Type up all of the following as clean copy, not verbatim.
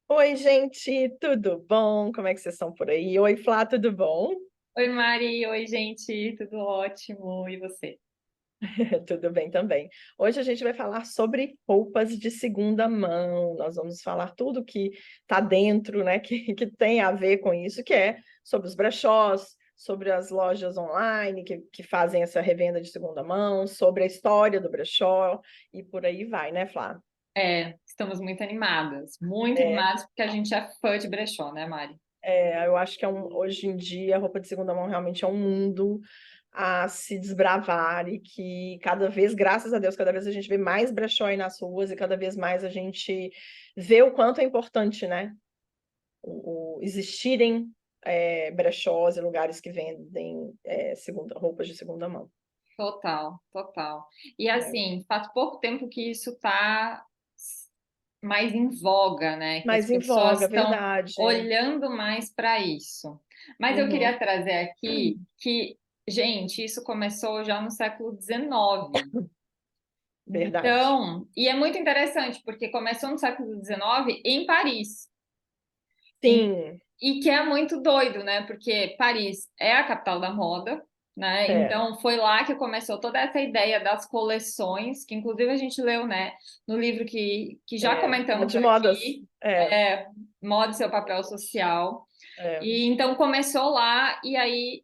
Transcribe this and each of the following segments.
Oi, gente, tudo bom? Como é que vocês estão por aí? Oi, Flá, tudo bom? Oi, Mari. Oi, gente. Tudo ótimo. E você? Tudo bem também. Hoje a gente vai falar sobre roupas de segunda mão. Nós vamos falar tudo que está dentro, né, que tem a ver com isso, que é sobre os brechós, sobre as lojas online que fazem essa revenda de segunda mão, sobre a história do brechó e por aí vai, né, Flá? Estamos muito animadas porque a gente é fã de brechó, né, Mari? Eu acho que hoje em dia a roupa de segunda mão realmente é um mundo a se desbravar e que cada vez, graças a Deus, cada vez a gente vê mais brechó aí nas ruas e cada vez mais a gente vê o quanto é importante, né? Existirem brechós e lugares que vendem roupas de segunda mão. Total, total. E Né? assim, faz pouco tempo que isso tá mais em voga, né? Que as Mas em pessoas voga, estão verdade. olhando mais para isso. Mas eu Uhum. queria trazer aqui que, gente, isso começou já no século XIX. Verdade. Então, e é muito interessante, porque começou no século XIX em Paris. E, Sim, e que é muito doido, né? Porque Paris é a capital da moda, né? é. Então foi lá que começou toda essa ideia das coleções, que inclusive a gente leu, né, no livro que já Uma comentamos de modas. aqui, É, Moda e seu papel social. é. E então começou lá, e aí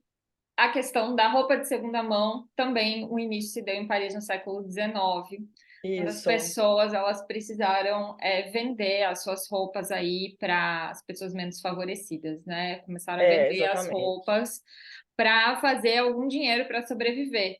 a questão da roupa de segunda mão também o início se deu em Paris no século XIX, quando as Isso. pessoas elas precisaram vender as suas roupas aí para as pessoas menos favorecidas, né? Começaram a vender as Exatamente. roupas para fazer algum dinheiro para sobreviver.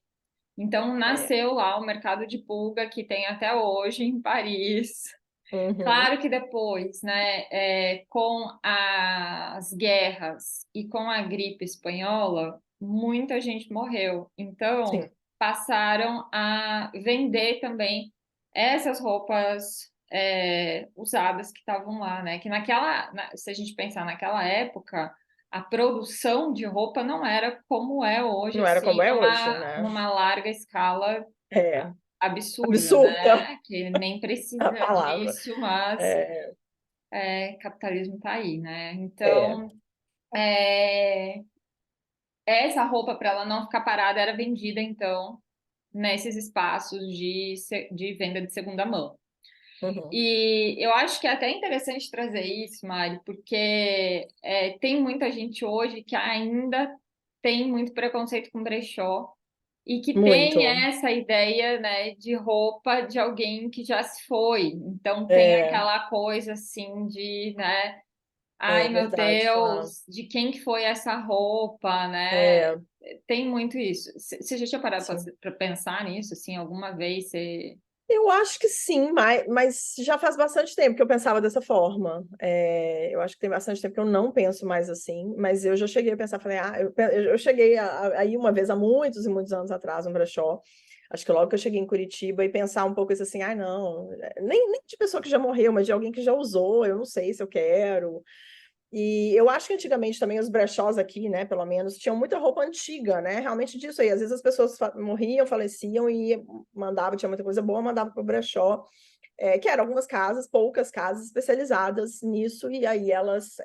Então É. nasceu lá o mercado de pulga que tem até hoje em Paris. Uhum. Claro que depois, né, com as guerras e com a gripe espanhola, muita gente morreu. Então, Sim, passaram a vender também essas roupas usadas que estavam lá, né? Que se a gente pensar naquela época, a produção de roupa não era como é hoje, não era como assim, é hoje, né? numa larga escala É, absurda, absurda né? Que nem a precisa palavra. disso, mas É, capitalismo tá aí, né? é, Então, é, essa roupa, para ela não ficar parada, era vendida, então, nesses espaços de venda de segunda mão. uhum, E eu acho que é até interessante trazer isso, Mari, porque tem muita gente hoje que ainda tem muito preconceito com brechó. E que tem muito. essa ideia, né, de roupa de alguém que já se foi. Então tem É, aquela coisa assim de, né, é ai meu verdade, Flá. Deus, de quem que foi essa roupa, né? É, Tem muito isso. Você já tinha parado sim. para pensar nisso, assim, alguma vez você... Eu acho que sim, mas já faz bastante tempo que eu pensava dessa forma. Eu acho que tem bastante tempo que eu não penso mais assim, mas eu já cheguei a pensar, falei, eu cheguei aí uma vez há muitos e muitos anos atrás, no brechó, acho que logo que eu cheguei em Curitiba, e pensar um pouco isso assim, não, nem de pessoa que já morreu, mas de alguém que já usou, eu não sei se eu quero. E eu acho que antigamente também os brechós aqui, né, pelo menos, tinham muita roupa antiga, né? Realmente disso aí. Às vezes as pessoas morriam, faleciam e mandavam, tinha muita coisa boa, mandava para o brechó, que eram algumas casas, poucas casas especializadas nisso, e aí elas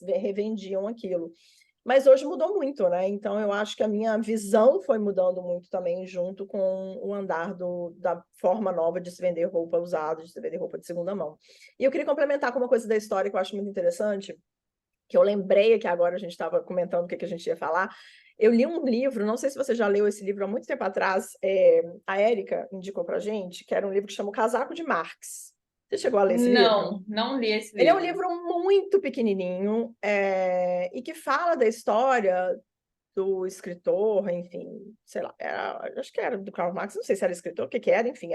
revendiam aquilo. Mas hoje mudou muito, né? Então eu acho que a minha visão foi mudando muito também, junto com o andar da forma nova de se vender roupa usada, de se vender roupa de segunda mão. E eu queria complementar com uma coisa da história que eu acho muito interessante, que eu lembrei que agora a gente estava comentando o que a gente ia falar. Eu li um livro, não sei se você já leu esse livro há muito tempo atrás, a Érica indicou para gente, que era um livro que chama O Casaco de Marx. Você chegou a ler esse livro? Não, não li esse Ele é um livro. livro muito pequenininho, e que fala da história do escritor, enfim, sei lá, acho que era do Karl Marx, não sei se era escritor, o que que era, enfim,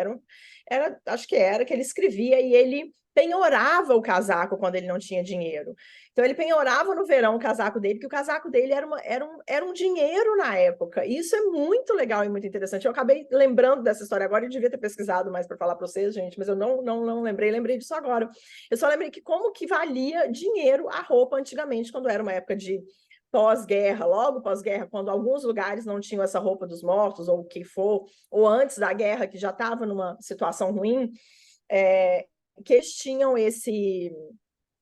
acho que era, que ele escrevia e ele penhorava o casaco quando ele não tinha dinheiro. Então ele penhorava no verão o casaco dele, porque o casaco dele era um dinheiro na época. E isso é muito legal e muito interessante. Eu acabei lembrando dessa história agora, eu devia ter pesquisado mais para falar para vocês, gente, mas eu não lembrei disso agora. Eu só lembrei que como que valia dinheiro a roupa antigamente, quando era uma época de pós-guerra, logo pós-guerra, quando alguns lugares não tinham essa roupa dos mortos, ou o que for, ou antes da guerra, que já estava numa situação ruim, que eles tinham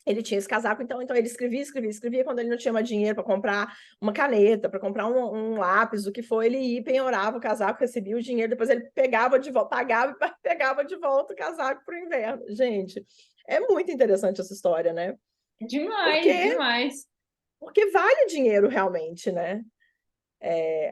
ele tinha esse casaco, então ele escrevia, quando ele não tinha mais dinheiro para comprar uma caneta, para comprar um lápis, o que for, ele ia, penhorava o casaco, recebia o dinheiro, depois ele pegava de volta, pagava e pegava de volta o casaco para o inverno. Gente, é muito interessante essa história, né? Demais, Porque, demais. porque vale dinheiro realmente, né?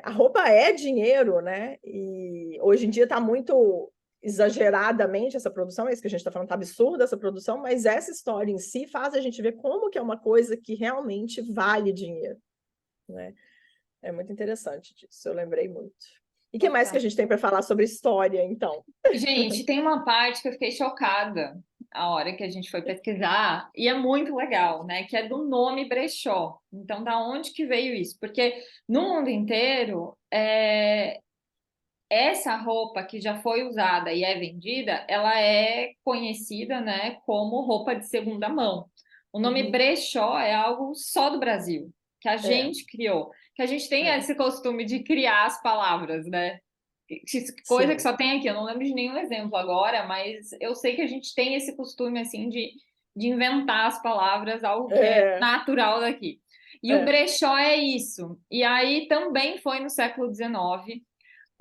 A roupa é dinheiro, né? E hoje em dia está muito exageradamente essa produção, é isso que a gente está falando, está absurda essa produção, mas essa história em si faz a gente ver como que é uma coisa que realmente vale dinheiro, né? É muito interessante disso, eu lembrei muito. E o que mais que a Total. gente tem para falar sobre história, então? Gente, tem uma parte que eu fiquei chocada a hora que a gente foi pesquisar, e é muito legal, né? Que é do nome brechó. Então, da onde que veio isso? Porque no mundo inteiro, essa roupa que já foi usada e é vendida, ela é conhecida, né, como roupa de segunda mão. O nome Uhum. brechó é algo só do Brasil, que a É, gente criou, que a gente tem é, esse costume de criar as palavras, né? Coisa que sim, só tem aqui, eu não lembro de nenhum exemplo agora, mas eu sei que a gente tem esse costume assim de inventar as palavras, algo que é é, natural daqui. E o é. brechó é isso. E aí também foi no século XIX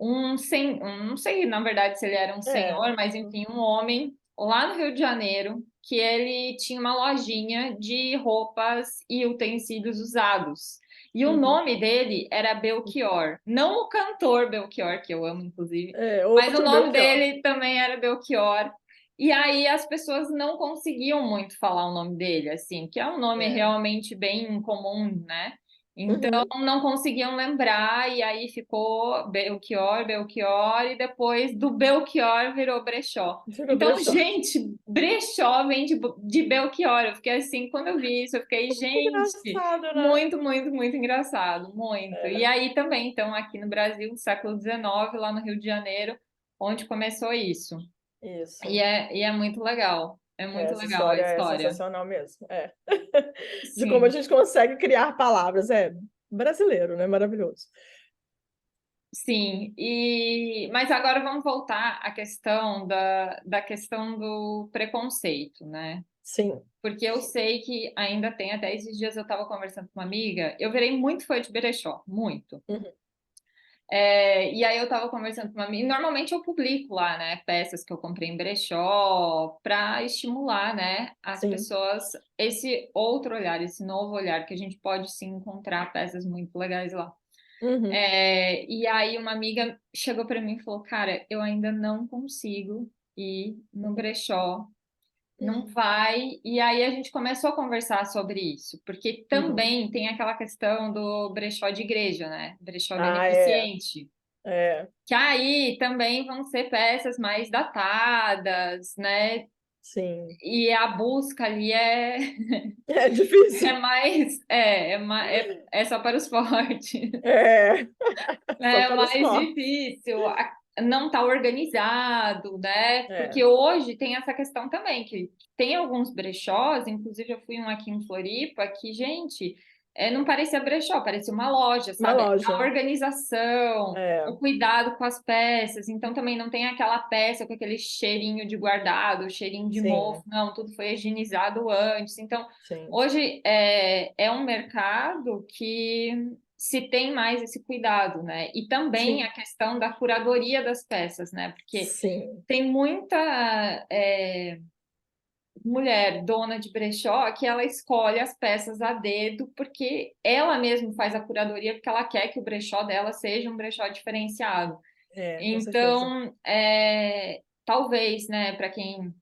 não sei na verdade se ele era um É. senhor, mas enfim, um homem lá no Rio de Janeiro, que ele tinha uma lojinha de roupas e utensílios usados. E o Uhum. nome dele era Belchior. Não o cantor Belchior, que eu amo, inclusive, É, mas o outro nome Belchior. dele também era Belchior. E aí as pessoas não conseguiam muito falar o nome dele, assim, que é um nome É. realmente bem comum, né? Então Uhum. não conseguiam lembrar, e aí ficou Belchior, Belchior, e depois do Belchior virou brechó. Virou Então, brechó. gente, brechó vem de Belchior. Eu fiquei assim, quando eu vi isso, eu fiquei, gente, Engraçado, né? muito, muito, muito engraçado, muito. E É, aí também, então, aqui no Brasil, no século XIX, lá no Rio de Janeiro, onde começou isso. isso. E é muito legal. É muito Essa legal a história é história. sensacional mesmo. É. De como a Sim. gente consegue criar palavras. É brasileiro, né? Maravilhoso. Sim, mas agora vamos voltar à questão da questão do preconceito, né? Sim. Porque eu sei que ainda tem, até esses dias eu estava conversando com uma amiga, eu virei muito fã de brechó, muito. Uhum. E aí eu estava conversando com uma amiga, e normalmente eu publico lá, né, peças que eu comprei em brechó, para estimular, né, as Sim. pessoas, esse outro olhar, esse novo olhar, que a gente pode sim encontrar peças muito legais lá. Uhum. E aí uma amiga chegou para mim e falou, cara, eu ainda não consigo ir no brechó, não Uhum. vai. E aí a gente começou a conversar sobre isso, porque Uhum. também tem aquela questão do brechó de igreja, né? Brechó Ah, é. beneficente. É. Que aí também vão ser peças mais datadas, né? Sim. E a busca ali É difícil. é só para os fortes. É. Só É para os mais fortes. difícil, não tá organizado, né? É. Porque hoje tem essa questão também, que tem alguns brechós, inclusive eu fui um aqui em Floripa, que, gente, não parecia brechó, parecia uma loja, Uma sabe? A loja. organização, É. o cuidado com as peças, então também não tem aquela peça com aquele cheirinho de guardado, cheirinho de mofo, Sim. não, tudo foi higienizado antes. Então, Sim. hoje é um mercado que se tem mais esse cuidado, né? E também Sim. a questão da curadoria das peças, né? Porque Sim. tem muita mulher dona de brechó que ela escolhe as peças a dedo porque ela mesma faz a curadoria porque ela quer que o brechó dela seja um brechó diferenciado. É, com certeza. Então, talvez, né, para quem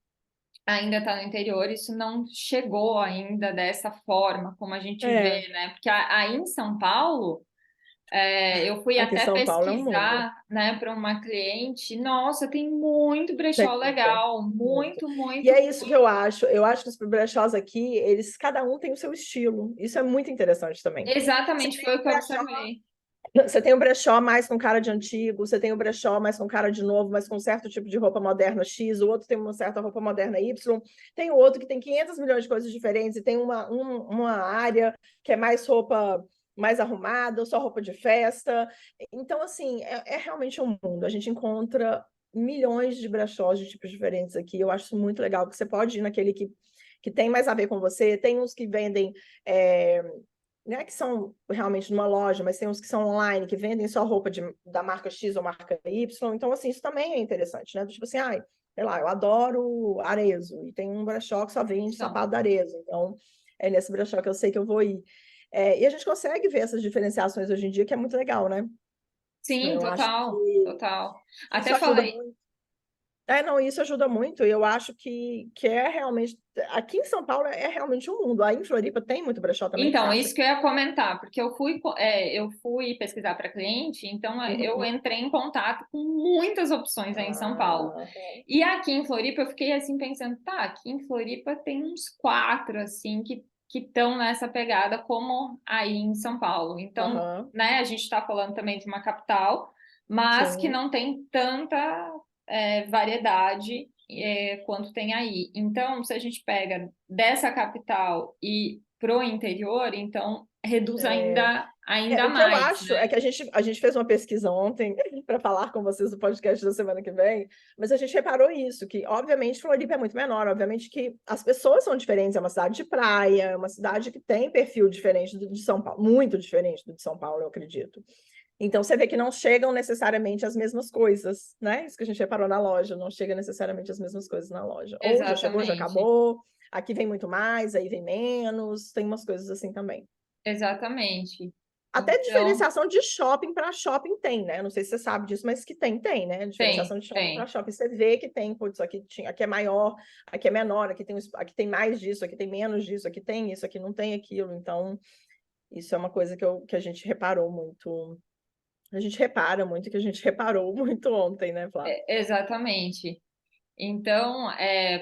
ainda está no interior, isso não chegou ainda dessa forma como a gente É. vê, né? Porque aí em São Paulo eu fui Aqui em até São Paulo é um mundo. pesquisar, né, para uma cliente. Nossa, tem muito Tem brechó muito, legal, muito. muito, E muito, é isso que muito. eu acho. Eu acho que os brechós aqui, eles, cada um tem o seu estilo. Isso é muito interessante também. Você Exatamente, tem foi o um que eu brechó, observei. você tem o brechó mais com cara de antigo, você tem o brechó mais com cara de novo, mas com um certo tipo de roupa moderna X, o outro tem uma certa roupa moderna Y, tem o outro que tem 500 milhões de coisas diferentes, e tem uma área que é mais roupa mais arrumada, ou só roupa de festa. Então, assim, é realmente um mundo. A gente encontra milhões de brechós de tipos diferentes aqui. Eu acho isso muito legal, porque você pode ir naquele que tem mais a ver com você, tem uns que vendem, né, que são realmente numa loja, mas tem uns que são online, que vendem só roupa da marca X ou marca Y, então, assim, isso também é interessante, né? Tipo assim, ai, sei lá, eu adoro Arezzo, e tem um brechó que só vende Então, sapato da Arezzo, então é nesse brechó que eu sei que eu vou ir. E a gente consegue ver essas diferenciações hoje em dia, que é muito legal, né? sim, Eu acho total, que total. isso Até ajuda falei. muito. Não, isso ajuda muito. E eu acho que é realmente. Aqui em São Paulo é realmente um mundo. Aí em Floripa tem muito brechó também, você Então, acha? isso que eu ia comentar, porque eu fui pesquisar para cliente, então eu Uhum. entrei em contato com muitas opções aí em São Paulo. Ah, E aqui em Floripa eu fiquei assim pensando, tá, aqui em Floripa tem uns 4 assim que estão nessa pegada como aí em São Paulo. Então, aham, né, a gente está falando também de uma capital, mas que sim, não tem tanta variedade quanto tem aí. Então, se a gente pega dessa capital e pro interior, então reduz é. ainda O que eu mais, acho é né? que a gente fez uma pesquisa ontem para falar com vocês do podcast da semana que vem, mas a gente reparou isso, que obviamente Floripa é muito menor, obviamente que as pessoas são diferentes, é uma cidade de praia, é uma cidade que tem perfil diferente do de São Paulo, muito diferente do de São Paulo, eu acredito. Então você vê que não chegam necessariamente as mesmas coisas, né? Isso que a gente reparou na loja, não chega necessariamente as mesmas coisas na loja. Ou já chegou, já Exatamente. acabou, aqui vem muito mais, aí vem menos, tem umas coisas assim também. Exatamente. Até Então, diferenciação de shopping para shopping tem, né? Não sei se você sabe disso, mas que tem, né? Diferenciação tem, de shopping para tem. shopping. Você vê que tem, putz, aqui é maior, aqui é menor, aqui tem mais disso, aqui tem menos disso, aqui tem isso, aqui não tem aquilo. Então, isso é uma coisa que a gente reparou muito. A gente repara muito, que a gente reparou muito ontem, né, Flá? Exatamente. Então,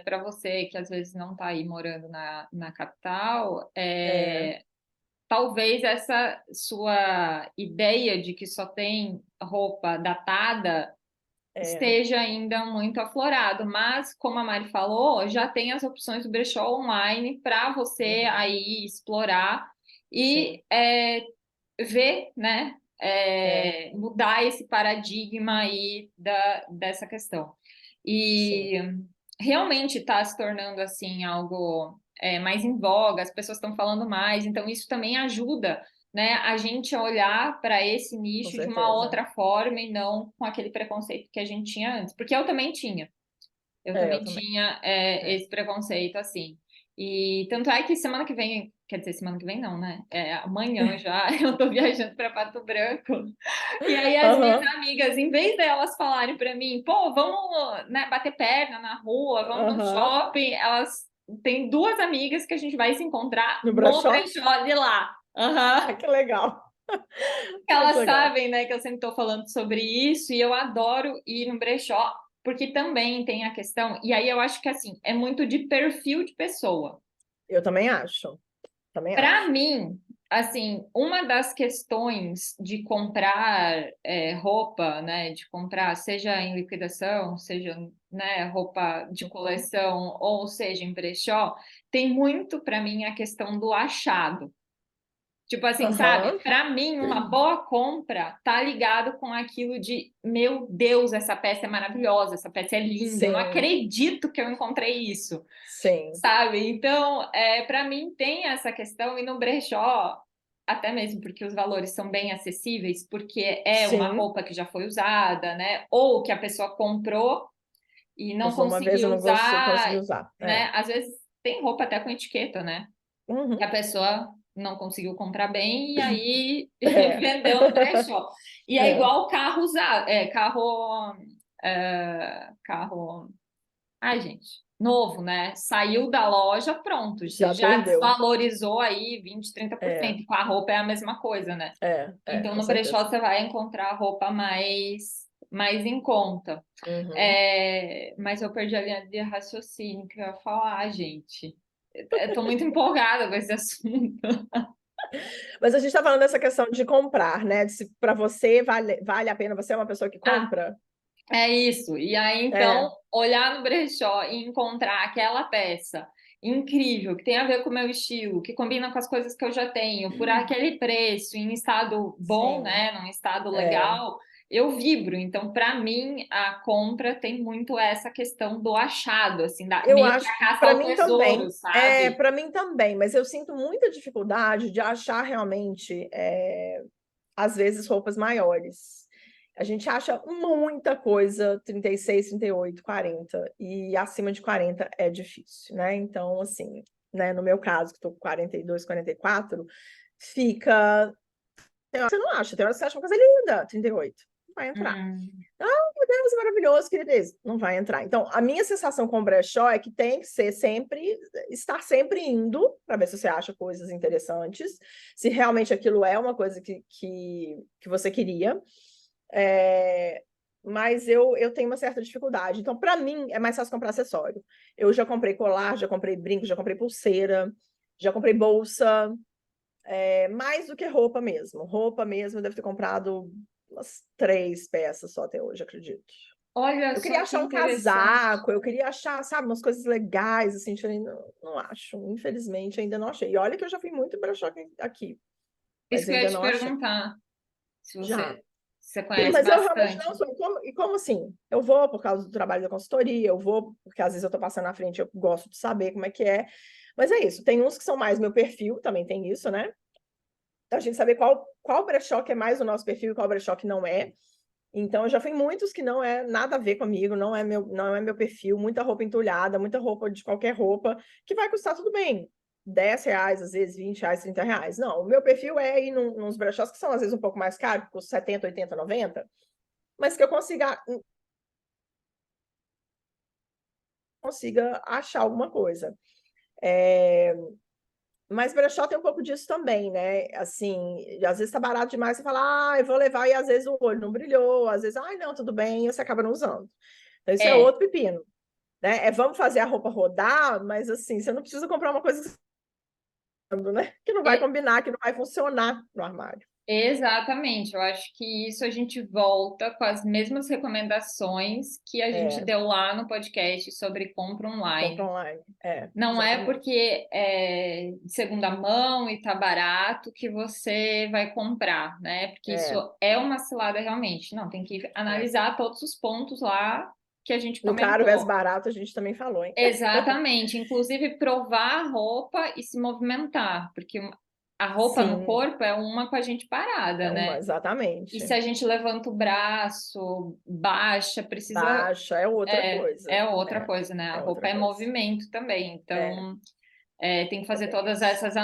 para você que às vezes não está aí morando na capital, É, talvez essa sua ideia de que só tem roupa datada é. esteja ainda muito aflorado, mas como a Mari falou, já tem as opções do brechó online para você Uhum, aí explorar sim, e ver, né? é, Mudar esse paradigma aí dessa questão. sim, E realmente está se tornando assim algo mais em voga, as pessoas estão falando mais, então isso também ajuda, né, a gente a olhar para esse com nicho de uma certeza. outra forma e não com aquele preconceito que a gente tinha antes, porque eu Eu também também. tinha É. esse preconceito assim. E tanto é que semana que vem, quer dizer, semana que vem não, né? Amanhã já eu tô viajando para Pato Branco. E aí as minhas Aham, amigas, em vez delas falarem para mim, pô, vamos, né, bater perna na rua, vamos no aham. shopping, elas têm 2 amigas que a gente vai se encontrar No no brechó? brechó de lá. Aham. Ah, que legal. Ah, que Elas legal. sabem, né, que eu sempre estou falando sobre isso e eu adoro ir no brechó, porque também tem a questão, e aí eu acho que assim, é muito de perfil de pessoa. Eu também acho. Também Para acho. mim, assim, uma das questões de comprar roupa, né, de comprar, seja em liquidação, seja, né, roupa de Uhum. coleção, ou seja, em brechó, tem muito para mim a questão do achado. Tipo assim, sabe? Aham. Para mim, uma boa compra tá ligado com aquilo de, meu Deus, essa peça é maravilhosa, essa peça é linda, eu não Sim, acredito que eu encontrei isso, sim, sabe? Então, para mim tem essa questão e no brechó, até mesmo porque os valores são bem acessíveis, porque é uma sim. roupa que já foi usada, né? Ou que a pessoa comprou e não Usou uma vez e conseguiu não gostou, usar, conseguiu usar. né? Às vezes tem roupa até com etiqueta, né? Que Uhum. a pessoa não conseguiu comprar bem e aí É. vendeu no brechó. E é É. igual carro usado, carro, ai gente, novo, né? Saiu da loja, pronto, você Já já perdeu. desvalorizou aí 20, É, 30%. Com a roupa é a mesma coisa, né? Então com no brechó certeza. você vai encontrar roupa mais em conta. Uhum. Mas eu perdi a linha de raciocínio que eu ia falar, gente. Eu tô muito empolgada com esse assunto. Mas a gente está falando dessa questão de comprar, né? De se para você vale a pena, você é uma pessoa que Ah, compra? é isso. E aí, então, É, olhar no brechó e encontrar aquela peça incrível, que tem a ver com o meu estilo, que combina com as coisas que eu já tenho, por aquele preço, em estado bom, sim, né? Num estado é, legal. eu vibro. Então, para mim, a compra tem muito essa questão do achado, assim, Eu meio que acho, a caça para ao mim tesouro, também, sabe? para mim também, mas eu sinto muita dificuldade de achar realmente, às vezes, roupas maiores. A gente acha muita coisa, 36, 38, 40, e acima de 40 é difícil, né? Então, assim, né, no meu caso, que estou com 42, 44, fica. Você não acha, tem hora que você acha uma coisa linda, 38, não vai entrar. Hum, Meu Deus, é maravilhoso, queridez. Não vai entrar. Então, a minha sensação com o brechó é que tem que ser sempre, estar sempre indo para ver se você acha coisas interessantes, se realmente aquilo é uma coisa que você queria. É, mas eu tenho uma certa dificuldade. Então, para mim, é mais fácil comprar acessório. Eu já comprei colar, já comprei brinco, já comprei pulseira, já comprei bolsa, mais do que roupa mesmo. Roupa mesmo, eu devo ter comprado umas 3 peças só até hoje, acredito. olha Eu queria só que achar um interessante. casaco, eu queria achar, sabe, umas coisas legais, assim, não, não acho. Infelizmente, ainda não achei. E olha que eu já fui muito brechó aqui, Isso mas que eu ia ainda te não achei. perguntar, se Já. você conhece Mas eu realmente bastante. não sou. E como assim? Eu vou por causa do trabalho da consultoria, eu vou porque às vezes eu estou passando na frente, eu gosto de saber como é que é. Mas é isso. Tem uns que são mais meu perfil, também tem isso, né? A gente saber qual brechó que é mais o nosso perfil e qual brechó que não é. Então, eu já fui em muitos que não é nada a ver comigo, não é meu perfil, muita roupa entulhada, muita roupa de qualquer roupa, que vai custar tudo bem. R$ 10, às vezes R$ 20, R$ 30. Não, o meu perfil é ir nos brechós que são às vezes um pouco mais caros, por 70, 80, 90, mas que eu consiga achar alguma coisa. É, Mas brechó tem um pouco disso também, né? Assim, às vezes tá barato demais, você fala, eu vou levar, e às vezes o olho não brilhou, às vezes, não, tudo bem, e você acaba não usando. Então, isso é É, outro pepino, né? Vamos fazer a roupa rodar, mas assim, você não precisa comprar uma coisa né? Que não vai é, combinar, que não vai funcionar no armário. exatamente. Eu acho que isso a gente volta com as mesmas recomendações que a gente É, deu lá no podcast sobre compra compra online. online. Não é Exatamente. porque é de segunda mão e tá barato que você vai comprar, né? Porque isso É, é uma cilada realmente. Não, tem que é. analisar todos os pontos lá que a gente No caro versus comentou. barato, a gente também falou, hein? Exatamente, inclusive provar a roupa e se movimentar, porque a roupa no Sim, corpo é uma com a gente parada, né? E se exatamente. a gente levanta o braço, baixa, precisa. Baixa é outra coisa. É outra É, coisa, né? A é roupa outra é coisa. movimento também, É, então tem que fazer também todas acho. essas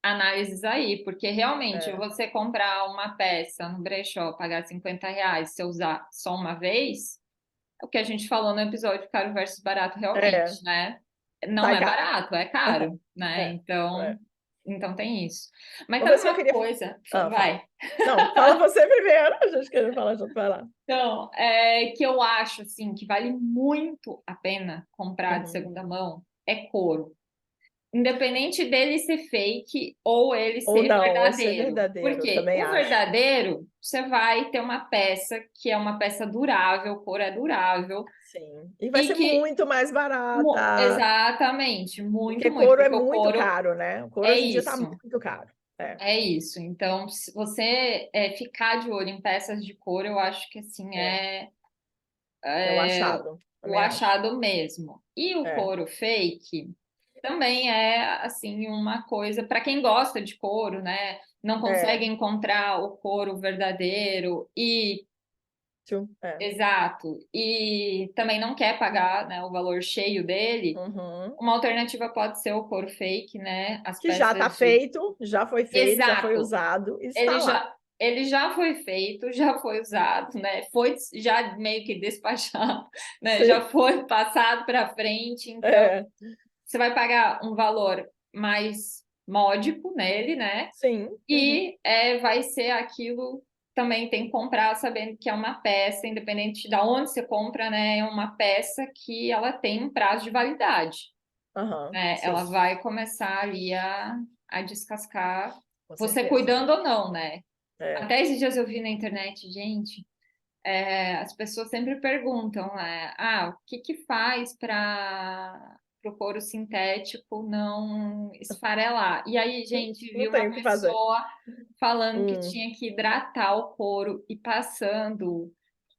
análises aí, porque realmente É, você comprar uma peça no brechó, pagar R$ 50, se eu usar só uma vez. É o que a gente falou no episódio caro versus barato é, realmente, né? Não sai é caro. barato, é caro, né? É, Então, é. então tem isso. Mas Uma sabe coisa que eu uma queria. coisa? Fala. Vai. Não, fala você primeiro. A gente queria falar junto, vai lá. Então, que eu acho assim que vale muito a pena comprar de Uhum. segunda mão é couro. Independente dele ser fake ou ele Ou ser não, ou ser verdadeiro. verdadeiro, Porque também o acho. verdadeiro, você vai ter uma peça que é uma peça durável, o couro é durável, Sim. E vai e ser que muito mais barata, exatamente, muito, porque muito, couro é porque o muito couro caro, né? O couro é hoje em dia tá isso, muito caro. É, é isso. Então, se você ficar de olho em peças de couro, eu acho que assim é. É o é achado, o também acho. achado mesmo. E o É, couro fake também é assim uma coisa para quem gosta de couro, né? Não consegue é, encontrar o couro verdadeiro e é. exato e também não quer pagar, né, o valor cheio dele. Uhum. Uma alternativa pode ser o couro fake, né? As Que já está peças de. feito, já foi Exato. usado, Ele está lá. já, ele já foi feito, já foi usado, né? Foi já meio que despachado, né? Já Sim, foi passado para frente. Então, é, você vai pagar um valor mais módico nele, né? sim. Uhum. E vai ser aquilo. Também tem que comprar sabendo que é uma peça, independente de onde você compra, né? É uma peça que ela tem um prazo de validade, Aham, né? Ela sim, vai começar ali a descascar, com você certeza. cuidando ou não, né? É. Até esses dias eu vi na internet, gente, as pessoas sempre perguntam, o que que faz para para o couro sintético não esfarelar. E aí, gente, vi Não tem uma o que fazer. pessoa falando que Hum, tinha que hidratar o couro e passando,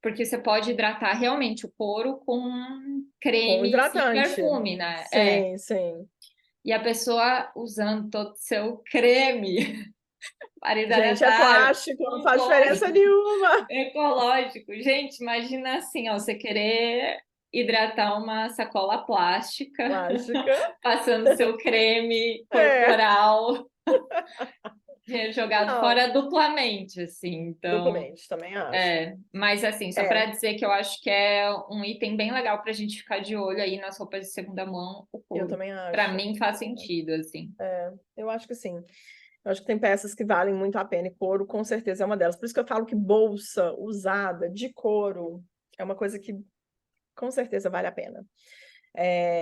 porque você pode hidratar realmente o couro com um com creme sem hidratante. perfume, né? É. Sim, sim. E a pessoa usando todo o seu creme para Gente, é hidratar plástico, não um faz couro diferença nenhuma. ecológico. Gente, imagina assim, ó, você querer hidratar uma sacola plástica, Plástica. passando seu creme É. corporal, jogado Não, fora duplamente, assim. Então, duplamente, também acho. mas assim, só É, para dizer que eu acho que é um item bem legal para a gente ficar de olho aí nas roupas de segunda mão, o eu couro. também Para acho. mim faz sentido, assim. É, eu acho que sim. Eu acho que tem peças que valem muito a pena e couro com certeza é uma delas. Por isso que eu falo que bolsa usada de couro é uma coisa que com certeza vale a pena.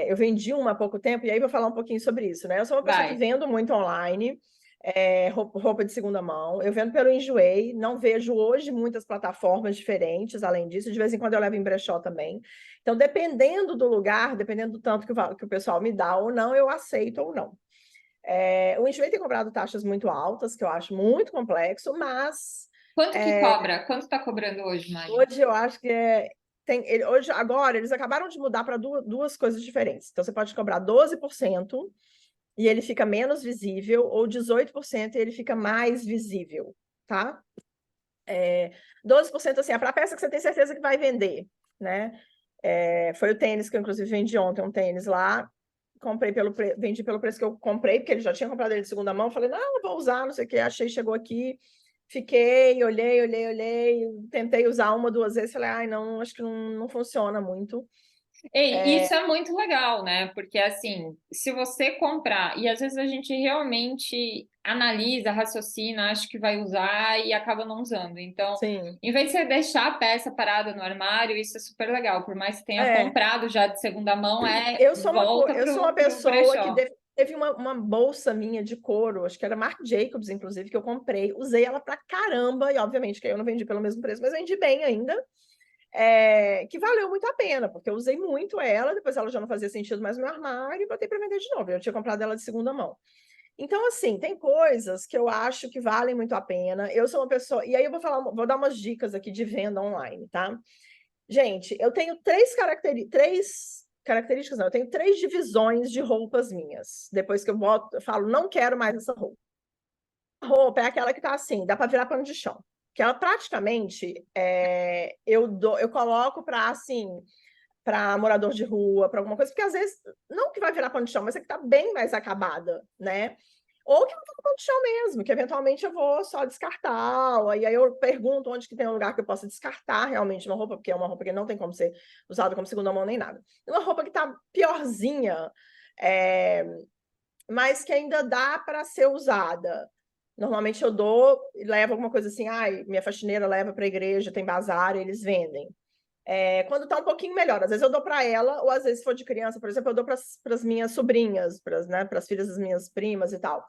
Eu vendi uma há pouco tempo, e aí vou falar um pouquinho sobre isso, né? Eu sou uma pessoa que Vai. vendo muito online, roupa de segunda mão. Eu vendo pelo Enjoei, não vejo hoje muitas plataformas diferentes, além disso, de vez em quando eu levo em brechó também. Então, dependendo do lugar, dependendo do tanto que o pessoal me dá ou não, eu aceito ou não. O Enjoei tem cobrado taxas muito altas, que eu acho muito complexo, mas Quanto que cobra? Quanto está cobrando hoje, Mari? hoje eu acho que hoje, agora, eles acabaram de mudar para duas coisas diferentes. Então, você pode cobrar 12% e ele fica menos visível, ou 18% e ele fica mais visível, tá? 12% assim, é para a peça que você tem certeza que vai vender, né? Foi o tênis que eu, inclusive, vendi ontem, um tênis lá. Vendi pelo preço que eu comprei, porque ele já tinha comprado ele de segunda mão. Falei, não, vou usar, não sei o que. Achei, chegou aqui. Fiquei, olhei. Tentei usar uma, duas vezes. Falei, ai, não, acho que não funciona muito. Ei, isso é muito legal, né? Porque assim, se você comprar, e às vezes a gente realmente analisa, raciocina, acha que vai usar e acaba não usando. Então, Sim. em vez de você deixar a peça parada no armário, isso é super legal. Por mais que tenha É, comprado já de segunda mão, volta eu sou uma pro pessoa que brechó. teve uma bolsa minha de couro, acho que era Marc Jacobs, inclusive, que eu comprei. Usei ela pra caramba, e obviamente que eu não vendi pelo mesmo preço, mas vendi bem ainda. Que valeu muito a pena, porque eu usei muito ela, depois ela já não fazia sentido mais no meu armário e botei para vender de novo. Eu tinha comprado ela de segunda mão. Então, assim, tem coisas que eu acho que valem muito a pena. Eu sou uma pessoa. E aí eu vou dar umas dicas aqui de venda online, tá? Gente, eu tenho três características, não, eu tenho três divisões de roupas minhas. Depois que eu falo, não quero mais essa roupa. A roupa é aquela que tá assim, dá para virar pano de chão. Que ela praticamente eu coloco para assim, para morador de rua, para alguma coisa, porque às vezes não que vai virar pano de chão, mas é que tá bem mais acabada, né? Ou que não tá no pano de chão mesmo, que eventualmente eu vou só descartar, e aí eu pergunto onde que tem um lugar que eu possa descartar realmente uma roupa, porque é uma roupa que não tem como ser usada como segunda mão nem nada. Uma roupa que tá piorzinha, é, mas que ainda dá para ser usada. Normalmente eu dou, levo alguma coisa assim, minha faxineira leva para a igreja, tem bazar, eles vendem. Quando está um pouquinho melhor, às vezes eu dou para ela, ou às vezes se for de criança, por exemplo, eu dou para as minhas sobrinhas, para as filhas das minhas primas e tal,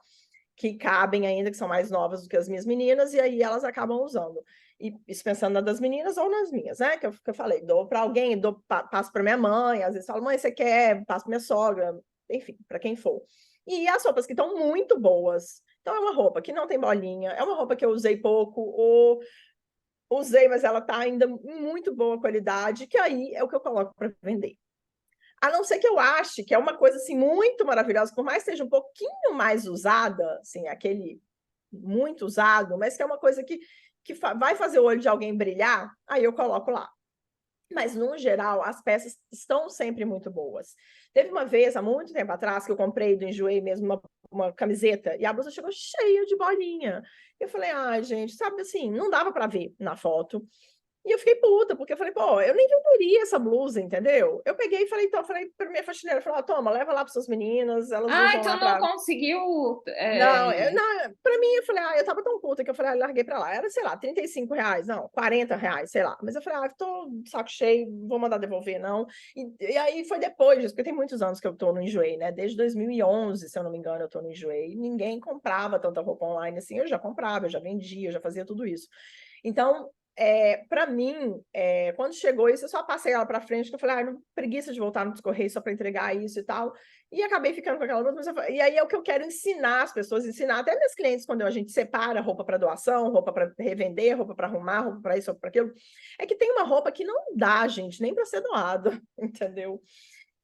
que cabem ainda, que são mais novas do que as minhas meninas, e aí elas acabam usando. E isso pensando nas das meninas ou nas minhas, né? Que eu falei, dou para alguém, passo para minha mãe, às vezes falo, mãe, você quer? Passo para minha sogra, enfim, para quem for. E as roupas que estão muito boas. Então, é uma roupa que não tem bolinha, é uma roupa que eu usei pouco, ou usei, mas ela está ainda em muito boa qualidade, que aí é o que eu coloco para vender. A não ser que eu ache que é uma coisa assim muito maravilhosa, por mais que seja um pouquinho mais usada, assim, aquele muito usado, mas que é uma coisa que vai fazer o olho de alguém brilhar, aí eu coloco lá. Mas, no geral, as peças estão sempre muito boas. Teve uma vez, há muito tempo atrás, que eu comprei do Enjoei mesmo uma camiseta e a blusa chegou cheia de bolinha. Eu falei, gente, sabe assim, não dava para ver na foto. E eu fiquei puta, porque eu falei, pô, eu nem venderia essa blusa, entendeu? Eu peguei e falei, então, falei pra minha faxineira, falei, toma, leva lá para suas meninas, elas Ah, usam lá então não para conseguiu. não, pra mim, eu falei, eu tava tão puta que eu falei, larguei pra lá. Era, sei lá, R$ 35, não, R$ 40, sei lá. Mas eu falei, tô de saco cheio, vou mandar devolver, não. E aí foi depois disso, porque tem muitos anos que eu tô no Enjoei, né? Desde 2011, se eu não me engano, eu tô no Enjoei. Ninguém comprava tanta roupa online assim, eu já comprava, eu já vendia, eu já fazia tudo isso. Então, para mim, quando chegou isso, eu só passei ela para frente, que eu falei, não, preguiça de voltar no Correios só para entregar isso e tal. E acabei ficando com aquela blusa. E aí é o que eu quero ensinar as pessoas, ensinar até meus clientes, quando a gente separa roupa para doação, roupa para revender, roupa para arrumar, roupa para isso, roupa para aquilo. É que tem uma roupa que não dá, gente, nem para ser doada, entendeu?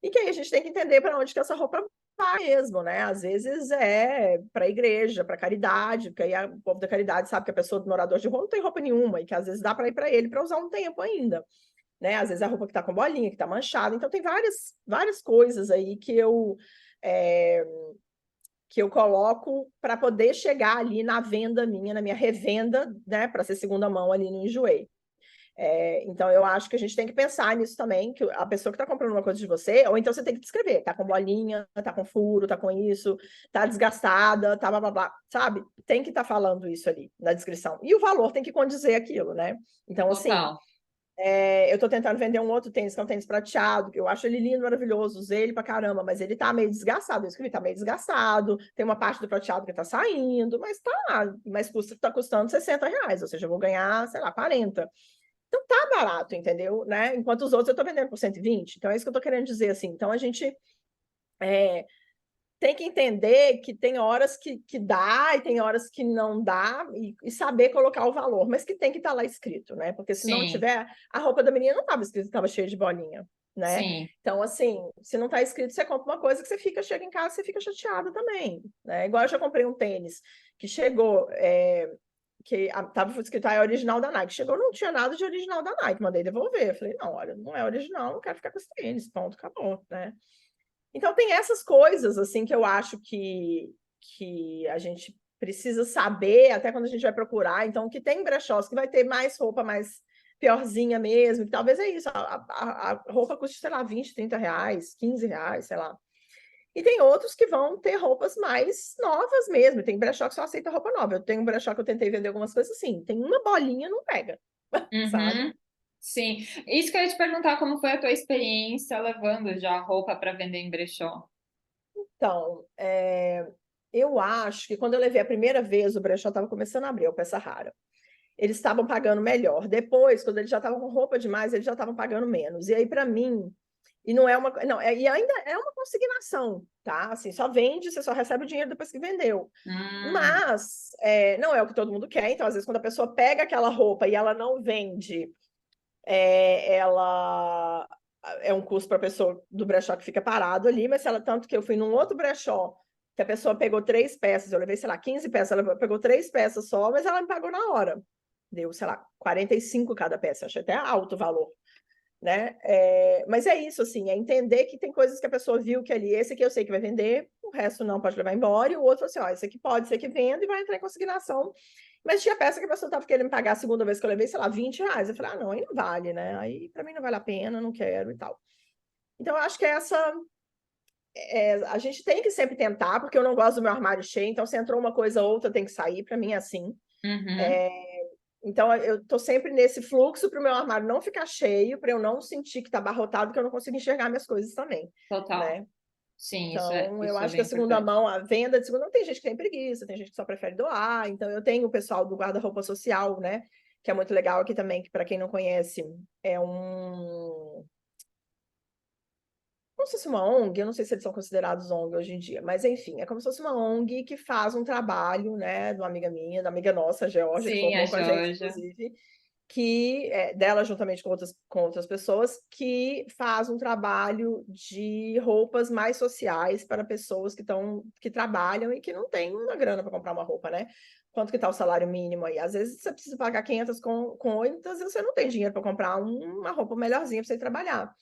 E que aí a gente tem que entender para onde que essa roupa vai mesmo, né? Às vezes é para a igreja, para caridade, porque aí o povo da caridade sabe que a pessoa do morador de rua não tem roupa nenhuma e que às vezes dá para ir para ele para usar um tempo ainda, né? Às vezes é a roupa que está com bolinha, que está manchada. Então tem várias coisas aí que eu coloco para poder chegar ali na venda minha, na minha revenda, né? Para ser segunda mão ali no Enjoei. Então, eu acho que a gente tem que pensar nisso também, que a pessoa que está comprando uma coisa de você, ou então você tem que descrever, tá com bolinha, tá com furo, tá com isso, tá desgastada, tá blá, blá, blá, sabe? Tem que estar falando isso ali na descrição. E o valor tem que condizer aquilo, né? Então, assim, Total. eu estou tentando vender um outro tênis, que é um tênis prateado, que eu acho ele lindo, maravilhoso, usei ele pra caramba, mas ele tá meio desgastado, eu escrevi, tá meio desgastado, tem uma parte do prateado que tá saindo, mas tá custando R$ 60, ou seja, eu vou ganhar, sei lá, 40. Então tá barato, entendeu? Né? Enquanto os outros eu tô vendendo por 120. Então é isso que eu tô querendo dizer, assim. Então a gente tem que entender que tem horas que dá e tem horas que não dá e saber colocar o valor, mas que tem que estar lá escrito, né? Porque se não Sim, tiver, a roupa da menina não estava escrito, estava cheia de bolinha, né? sim. Então, assim, se não está escrito, você compra uma coisa que você chega em casa, você fica chateada também, né? Igual eu já comprei um tênis que chegou, que estava escrito, é original da Nike. Chegou, não tinha nada de original da Nike, mandei devolver. Eu falei, não, olha, não é original, não quero ficar com esse tênis, ponto, acabou, né? Então, tem essas coisas, assim, que eu acho que a gente precisa saber, até quando a gente vai procurar. Então, que tem brechós que vai ter mais roupa mais piorzinha mesmo, que talvez é isso, a roupa custa, sei lá, 20, R$ 30, R$ 15, sei lá. E tem outros que vão ter roupas mais novas mesmo. Tem brechó que só aceita roupa nova. Eu tenho um brechó que eu tentei vender algumas coisas assim. Tem uma bolinha, não pega, sabe? Uhum. Sim. Isso que eu ia te perguntar, como foi a tua experiência levando já roupa para vender em brechó? Então, eu acho que quando eu levei a primeira vez, o brechó estava começando a abrir, o peça rara. Eles estavam pagando melhor. Depois, quando eles já estavam com roupa demais, eles já estavam pagando menos. E aí, para mim, e não é uma. Não, e ainda é uma consignação, tá? Assim, só vende, você só recebe o dinheiro depois que vendeu. Hum, Mas não é o que todo mundo quer. Então, às vezes, quando a pessoa pega aquela roupa e ela não vende, ela é um custo para a pessoa do brechó que fica parado ali, mas se ela, tanto que eu fui num outro brechó, que a pessoa pegou 3 peças, eu levei, sei lá, 15 peças, ela pegou 3 peças só, mas ela me pagou na hora. Deu, sei lá, 45 cada peça, achei até alto o valor, né? Mas é isso, assim, é entender que tem coisas que a pessoa viu que ali, esse aqui eu sei que vai vender, o resto não pode levar embora, e o outro assim, ó, esse aqui pode ser que venda e vai entrar em consignação. Mas tinha peça que a pessoa estava querendo pagar a segunda vez que eu levei, sei lá, R$ 20. Eu falei, não, aí não vale, né? Aí para mim não vale a pena, não quero e tal. Então, eu acho que a gente tem que sempre tentar, porque eu não gosto do meu armário cheio, então se entrou uma coisa ou outra tem que sair, para mim é assim. uhum, Então, eu estou sempre nesse fluxo para o meu armário não ficar cheio, para eu não sentir que está abarrotado, que eu não consigo enxergar minhas coisas também, total. né? Sim, Então, eu isso é acho que a bem segunda importante. mão, a venda de segunda mão, tem gente que tem preguiça, tem gente que só prefere doar. Então, eu tenho o pessoal do guarda-roupa social, né? Que é muito legal aqui também, que para quem não conhece, é um. Como se fosse uma ONG, eu não sei se eles são considerados ONG hoje em dia, mas enfim, é como se fosse uma ONG que faz um trabalho, né, de uma amiga minha, da amiga nossa, a Georgia, que Sim, a formou com a gente, Georgia. inclusive, que dela juntamente com outras pessoas, que faz um trabalho de roupas mais sociais para pessoas que trabalham e que não têm uma grana para comprar uma roupa, né? Quanto que está o salário mínimo aí? Às vezes você precisa pagar 500 com 8, às vezes você não tem dinheiro para comprar uma roupa melhorzinha para você trabalhar.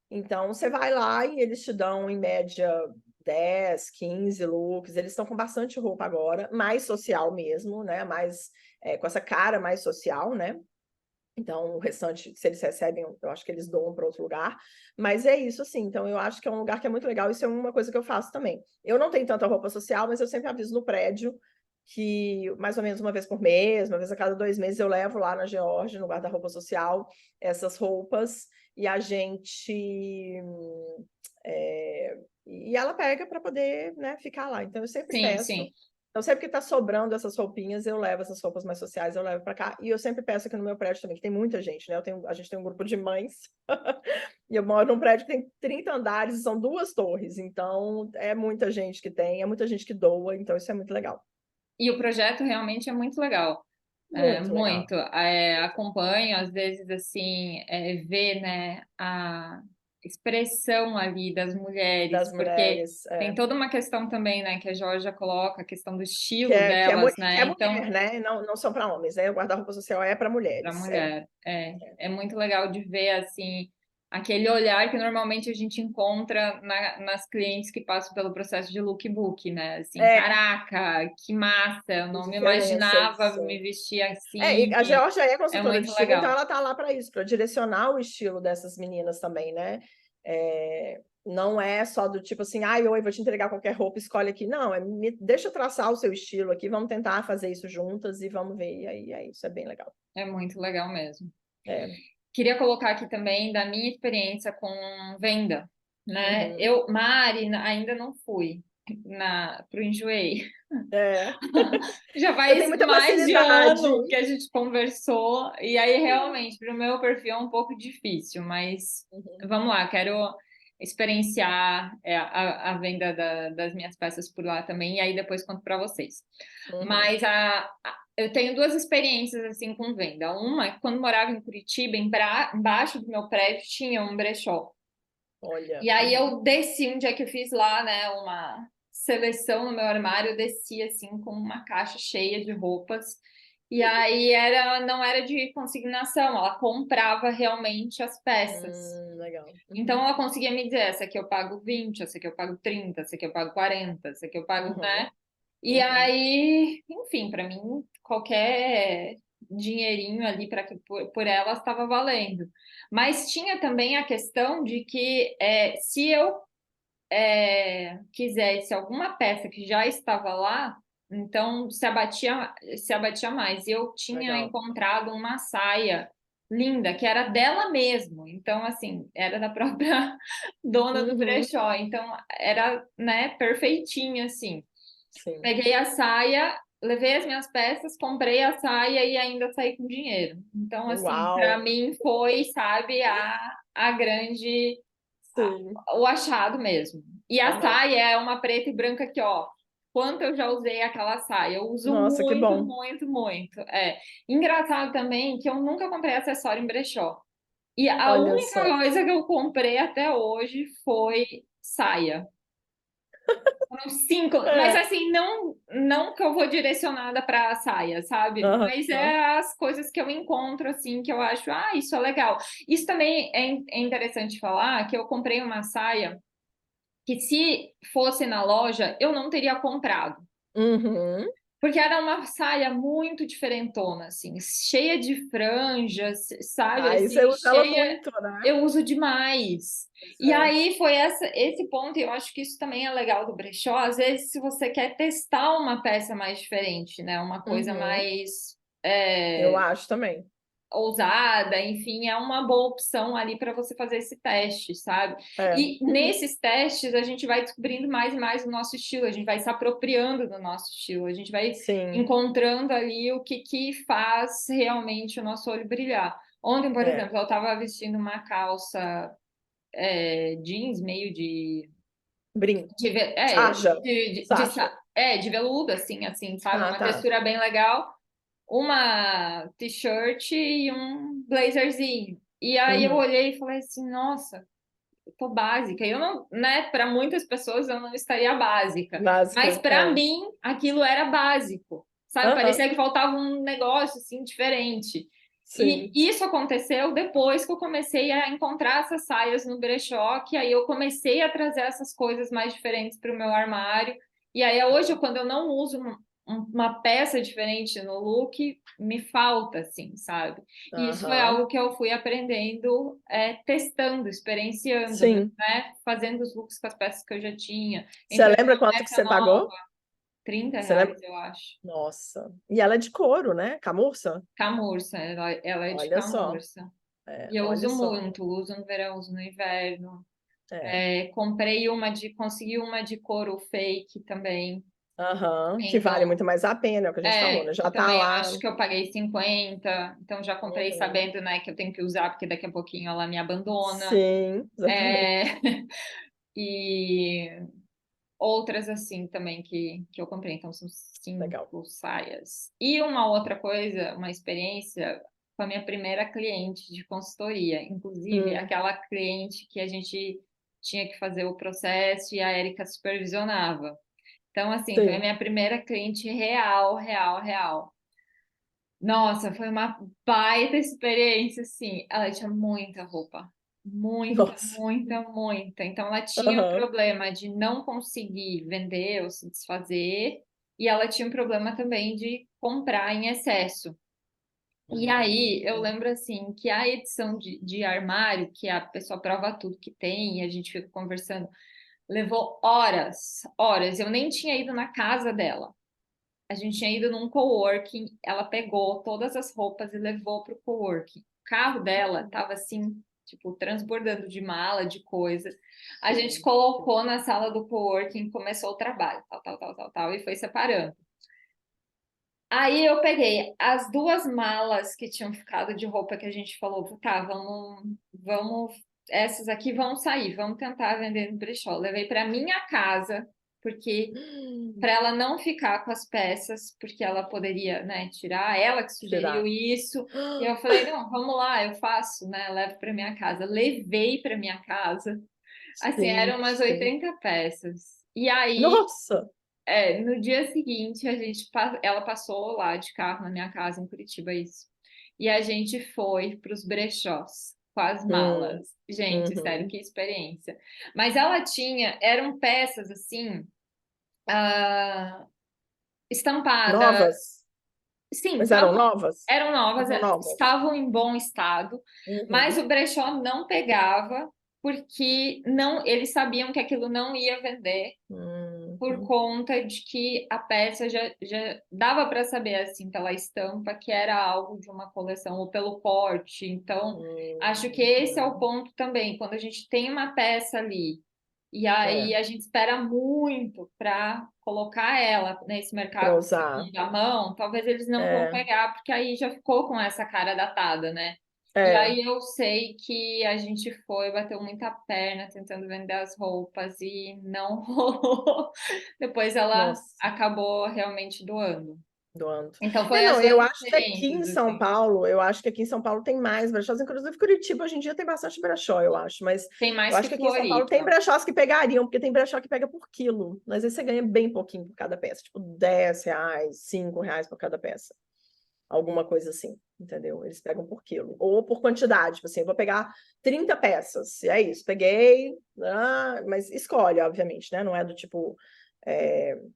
Então, você vai lá e eles te dão, em média, 10, 15 looks. Eles estão com bastante roupa agora, mais social mesmo, né? Mais, com essa cara mais social, né? Então, o restante, se eles recebem, eu acho que eles doam para outro lugar. Mas é isso, assim. Então, eu acho que é um lugar que é muito legal. Isso é uma coisa que eu faço também. Eu não tenho tanta roupa social, mas eu sempre aviso no prédio que mais ou menos uma vez por mês, uma vez a cada 2 meses, eu levo lá na Geórgia, no guarda-roupa social, essas roupas. E a gente. E ela pega para poder, né, ficar lá. Então, eu sempre Sim, peço. sim. Então, sempre que está sobrando essas roupinhas, eu levo essas roupas mais sociais, eu levo para cá. E eu sempre peço aqui no meu prédio também, que tem muita gente, né? A gente tem um grupo de mães, e eu moro num prédio que tem 30 andares e são 2 torres. Então, é muita gente que tem, é muita gente que doa, então isso é muito legal. E o projeto realmente é muito legal. Muito legal. Muito. Acompanho, às vezes, assim, ver, né, a expressão ali das mulheres, Das porque mulheres, tem toda uma questão também, né, que a Georgia coloca, a questão do que estilo é, que é, delas, que né? é Então, mulher, né? Não, não são para homens, né? O guarda-roupa social é para para mulheres. mulher, é muito legal de ver, assim, aquele olhar que normalmente a gente encontra nas clientes que passam pelo processo de lookbook, né? Assim, É, caraca, que massa, eu não me diferença imaginava isso. me vestir E assim, a Georgia é é consultora de muito estilo, então legal. ela está lá para isso, para direcionar o estilo dessas meninas também, né? Não é só do tipo assim, ai, oi, vou te entregar qualquer roupa, escolhe aqui. Não, deixa eu traçar o seu estilo aqui, vamos tentar fazer isso juntas e vamos ver. E aí, isso é bem legal. É muito legal mesmo. É. Queria colocar aqui também da minha experiência com venda, né? Uhum. Eu, Mari, ainda não fui pro Enjoei. É. Já Eu tenho faz muita mais de facilidade. ano que a gente conversou, e aí realmente, para o meu perfil é um pouco difícil, mas Uhum. vamos lá, quero experienciar a venda das minhas peças por lá também, e aí depois conto para vocês. Uhum. Mas eu tenho duas experiências assim com venda. Uma é que quando morava em Curitiba, embaixo do meu prédio tinha um brechó. Olha. E aí Uhum. eu desci, um dia que eu fiz lá, né, uma seleção no meu armário, eu desci assim com uma caixa cheia de roupas. E aí não era de consignação, ela comprava realmente as peças. Legal. Então Uhum. ela conseguia me dizer, essa aqui eu pago 20, essa aqui eu pago 30, essa aqui eu pago 40, essa aqui eu pago, Uhum. né? E Uhum. aí, enfim, para mim, qualquer dinheirinho ali para que por elas estava valendo. Mas tinha também a questão de que se eu quisesse alguma peça que já estava lá, então se abatia mais. E eu tinha Legal. encontrado uma saia linda, que era dela mesmo. Então, assim, era da própria dona do Uhum. brechó. Então, era, né, perfeitinha, assim. Sim. Peguei a saia, levei as minhas peças, comprei a saia e ainda saí com dinheiro. Então, assim, para Uau. mim foi, sabe, a grande, Sim. o achado mesmo. E a Aham. saia é uma preta e branca aqui, ó. Quanto eu já usei aquela saia? Eu uso Nossa, que muito, bom. muito, muito. Engraçado também que eu nunca comprei acessório em brechó. E a Olha única só. coisa que eu comprei até hoje foi saia. Foram 5, mas É. assim, não que eu vou direcionada para a saia, sabe? Mas Aham. é as coisas que eu encontro, assim, que eu acho, isso é legal. Isso também é interessante falar, que eu comprei uma saia que se fosse na loja, eu não teria comprado. Uhum. Porque era uma saia muito diferentona, assim, cheia de franjas, sabe? Aí você Assim, usa ela cheia. muito, né? Eu uso demais. Pois E é. aí foi esse ponto, e eu acho que isso também é legal do brechó. Às vezes, se você quer testar uma peça mais diferente, né? Uma coisa Uhum. mais Eu acho também. ousada, enfim, é uma boa opção ali para você fazer esse teste, sabe? É. E nesses testes a gente vai descobrindo mais e mais o nosso estilo, a gente vai se apropriando do nosso estilo, a gente vai Sim. encontrando ali o que faz realmente o nosso olho brilhar. Ontem, por É. exemplo, eu estava vestindo uma calça jeans meio Brim. de, ve- é, Sarja. Sarja. de veludo, assim, sabe? Ah, Uma tá. textura bem legal, uma t-shirt e um blazerzinho. E aí eu Uhum. olhei e falei assim, nossa, eu tô básica. Eu não, né, para muitas pessoas eu não estaria básica, mas Básica. para É. mim aquilo era básico. Sabe, Aham. parecia que faltava um negócio assim diferente. E Sim. isso aconteceu depois que eu comecei a encontrar essas saias no brechó, que aí eu comecei a trazer essas coisas mais diferentes para o meu armário. E aí hoje, quando eu não uso uma peça diferente no look, me falta, assim, sabe? E isso foi Aham. algo que eu fui aprendendo, testando, experienciando, Sim. né? Fazendo os looks com as peças que eu já tinha, Você entrando lembra numa quanto que peça você nova, pagou? Você lembra? R$ 30, eu acho. Nossa. E ela é de couro, né? Camurça? Camurça, ela é de Olha só. camurça. É, E eu olha uso só. muito, uso no verão, uso no inverno. É. Consegui uma de couro fake também. Aham, que vale Então, muito mais a pena, é o que a gente falou, né? que Já tá também eu lá. acho que eu paguei 50, então já comprei Uhum. sabendo, né, que eu tenho que usar, porque daqui a pouquinho ela me abandona. Sim, exatamente. É, e outras assim também que eu comprei, então são Legal. 5 saias. E uma outra coisa, uma experiência com a minha primeira cliente de consultoria, inclusive Hum, aquela cliente que a gente tinha que fazer o processo e a Érica supervisionava. Então, assim, foi a sim. minha primeira cliente real, real, real. Nossa, foi uma baita experiência, assim. Ela tinha muita roupa. Muita, Nossa. muita, muita. Então, ela tinha o Aham. problema de não conseguir vender ou se desfazer. E ela tinha um problema também de comprar em excesso. E aí, eu Hum, lembro, assim, que a edição de armário, que a pessoa prova tudo que tem e a gente fica conversando, levou horas, horas. Eu nem tinha ido na casa dela. A gente tinha ido num coworking, ela pegou todas as roupas e levou para o coworking. O carro dela estava assim, tipo, transbordando de mala, de coisa. A gente colocou na sala do coworking, começou o trabalho, tal, tal, tal, tal, tal, e foi separando. Aí eu peguei as 2 malas que tinham ficado de roupa que a gente falou, tá, vamos, essas aqui vão sair, vamos tentar vender no brechó. Levei para minha casa, porque hum, para ela não ficar com as peças, porque ela poderia, né, tirar, ela que sugeriu Tirar. isso. E eu falei, não, vamos lá, eu faço, né, levo para minha casa. Levei para minha casa. Assim, eram umas Gente. 80 peças. E aí, Nossa. no dia seguinte, ela passou lá de carro na minha casa em Curitiba, isso. E a gente foi para os brechós com as Hum, malas. Gente, sério, uhum. que experiência. Mas ela tinha, eram peças assim, ah, estampadas. Novas? Sim, Mas eram estavam, novas? eram novas, Estavam novas. estavam em bom estado, mas Uhum. o brechó não pegava porque não, eles sabiam que aquilo não ia vender por Uhum. conta de que a peça já dava para saber assim pela estampa que era algo de uma coleção ou pelo corte. Então, acho que esse é o Uhum. ponto também, quando a gente tem uma peça ali e É, aí a gente espera muito para colocar ela nesse para mercado de usar. segunda mão, talvez eles não vão É, pegar, porque aí já ficou com essa cara datada, né? E é. aí eu sei que a gente foi, bateu muita perna tentando vender as roupas e não rolou. Depois ela Nossa. acabou realmente doando. Doando. Então É, foi as não, duas eu acho que aqui em experiências, São assim. Paulo, eu acho que aqui em São Paulo tem mais brechós, inclusive Curitiba hoje em dia tem bastante brechó, eu acho, mas Tem eu mais acho que que aqui em São Paulo tem Floripa. brechós que pegariam, porque tem brechó que pega por quilo, mas aí você ganha bem pouquinho por cada peça, tipo R$ 10, R$ 5 por cada peça, alguma coisa assim, entendeu? Eles pegam por quilo, ou por quantidade, tipo assim, eu vou pegar 30 peças, e é isso, peguei, mas escolhe, obviamente, né? Não é do tipo,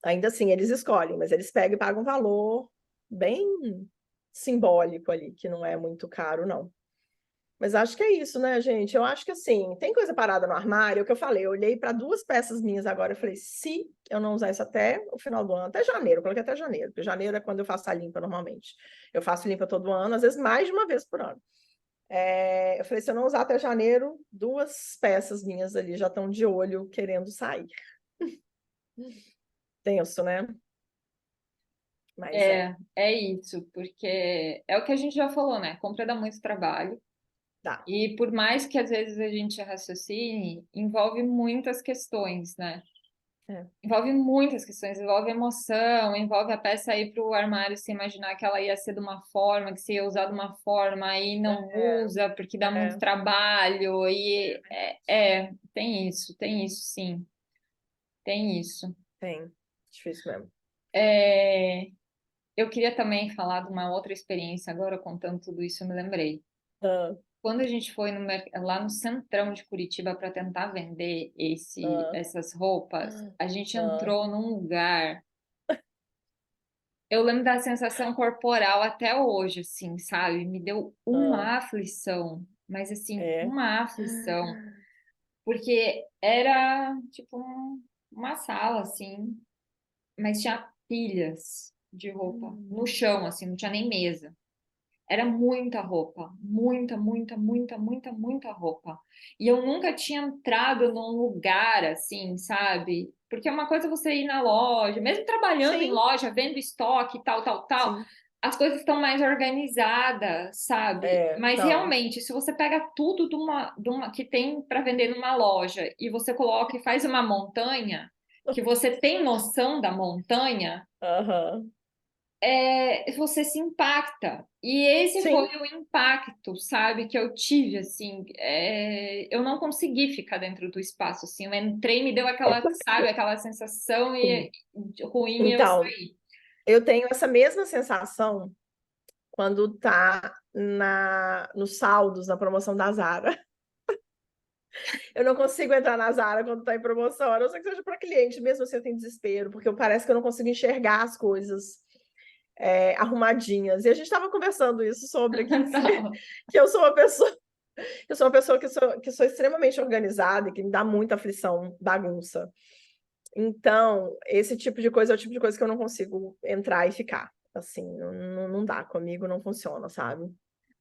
ainda assim, eles escolhem, mas eles pegam e pagam um valor bem simbólico ali, que não é muito caro, não. Mas acho que é isso, né, gente? Eu acho que assim, tem coisa parada no armário, é o que eu falei, eu olhei para 2 peças minhas agora, eu falei, se eu não usar isso até o final do ano, até janeiro, eu coloquei até janeiro, porque janeiro é quando eu faço a limpa normalmente. Eu faço limpa todo ano, às vezes mais de uma vez por ano. Eu falei, se eu não usar até janeiro, 2 peças minhas ali já estão de olho querendo sair. Tenso, né? Mas É isso, porque é o que a gente já falou, né? Compra dá muito trabalho. dá. E por mais que às vezes a gente raciocine, envolve muitas questões, né? É, Envolve muitas questões, envolve emoção, envolve a peça ir para o armário se imaginar que ela ia ser de uma forma, que se ia usar de uma forma, aí não usa porque dá muito é, trabalho, e tem isso sim, tem isso. tem. Difícil mesmo. É, eu queria também falar de uma outra experiência, agora contando tudo isso, eu me lembrei. Ah, Quando a gente foi lá no centrão de Curitiba para tentar vender ah, essas roupas, a gente ah, entrou num lugar. Eu lembro da sensação corporal até hoje, assim, sabe? Me deu ah, uma aflição, mas assim, é. uma aflição, porque era tipo uma sala, assim, mas tinha pilhas de roupa no chão, assim, não tinha nem mesa. era muita roupa, muita, muita, muita, muita, muita roupa. E eu nunca tinha entrado num lugar assim, sabe? Porque é uma coisa você ir na loja, mesmo trabalhando em Sim, loja, vendo estoque, tal, tal, tal, sim. as coisas estão mais organizadas, sabe? Mas Então, realmente, se você pega tudo de uma que tem para vender numa loja e você coloca e faz uma montanha, que você tem noção da montanha, aham. você se impacta. E esse foi Sim, o impacto, sabe, que eu tive, assim, eu não consegui ficar dentro do espaço, assim, eu entrei, me deu aquela, sabe, aquela sensação sim. ruim e eu Então, saí. eu tenho essa mesma sensação quando tá nos saldos, na promoção da Zara. Eu não consigo entrar na Zara quando tá em promoção, a não ser que seja para cliente, mesmo assim eu tenho desespero, porque parece que eu não consigo enxergar as coisas arrumadinhas. E a gente estava conversando isso sobre aqui, Então, que eu sou uma pessoa que sou extremamente organizada e que me dá muita aflição, bagunça. Então, esse tipo de coisa é o tipo de coisa que eu não consigo entrar e ficar. Assim, não dá comigo, não funciona, sabe?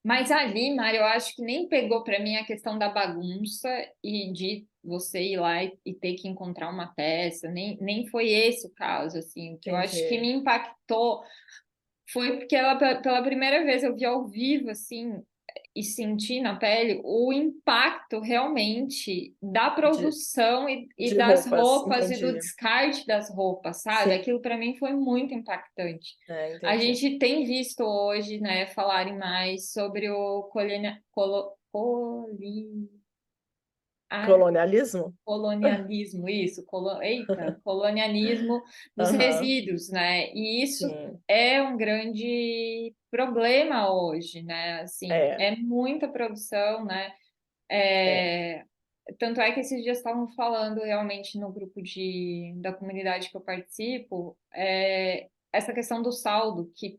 mas ali, Mário, eu acho que nem pegou para mim a questão da bagunça e de você ir lá e ter que encontrar uma peça, nem foi esse o caso, assim, o que eu acho que Entendi. me impactou foi porque ela, pela primeira vez eu vi ao vivo, assim, e senti na pele o impacto realmente da De, produção e de das roupas, roupas e do entendi. descarte das roupas, sabe? Sim, Aquilo para mim foi muito impactante. A entendi. gente tem visto hoje, né, falarem mais sobre o Colonialismo? colonialismo, isso, eita, colonialismo dos Aham, resíduos, né? E isso sim. é um grande problema hoje, né? Assim, É, é muita produção, né? é. Tanto é que esses dias estavam falando realmente no grupo da comunidade que eu participo, essa questão do saldo, que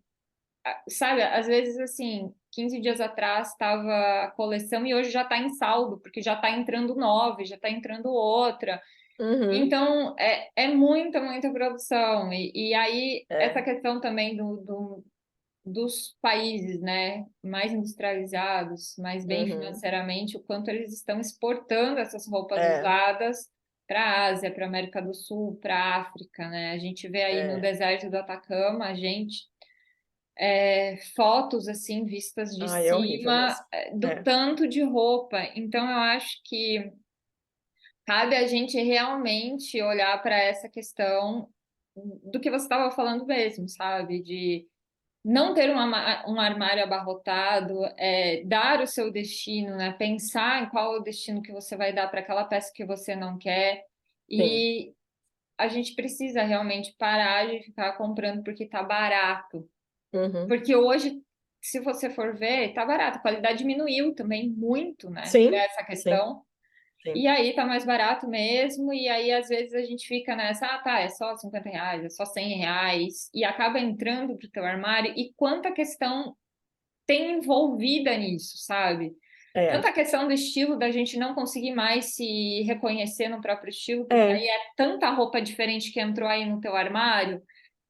sabe, às vezes assim, 15 dias atrás estava a coleção e hoje já está em saldo, porque já está entrando nova, já está entrando outra. Uhum, Então, é muita, muita produção. E aí, essa é. questão também dos países, né, mais industrializados, mais bem Uhum, financeiramente, o quanto eles estão exportando essas roupas é, usadas para a Ásia, para a América do Sul, para a África, né? A gente vê aí no é. deserto do Atacama, a gente fotos assim vistas de Ai, é horrível cima mesmo. do É, tanto de roupa. Então eu acho que cabe a gente realmente olhar para essa questão do que você estava falando mesmo, sabe? De não ter um armário abarrotado, dar o seu destino, né? Pensar em qual é o destino que você vai dar para aquela peça que você não quer. sim. E a gente precisa realmente parar de ficar comprando porque está barato. Uhum. Porque hoje, se você for ver, tá barato. A qualidade diminuiu também muito, né? Por Sim, essa sim, questão. sim. E aí tá mais barato mesmo. E aí, às vezes, a gente fica nessa, tá, é só R$ 50, é só R$ 100. E acaba entrando pro teu armário. E quanta questão tem envolvida nisso, sabe? É, Tanta questão do estilo, da gente não conseguir mais se reconhecer no próprio estilo, porque é. aí é tanta roupa diferente que entrou aí no teu armário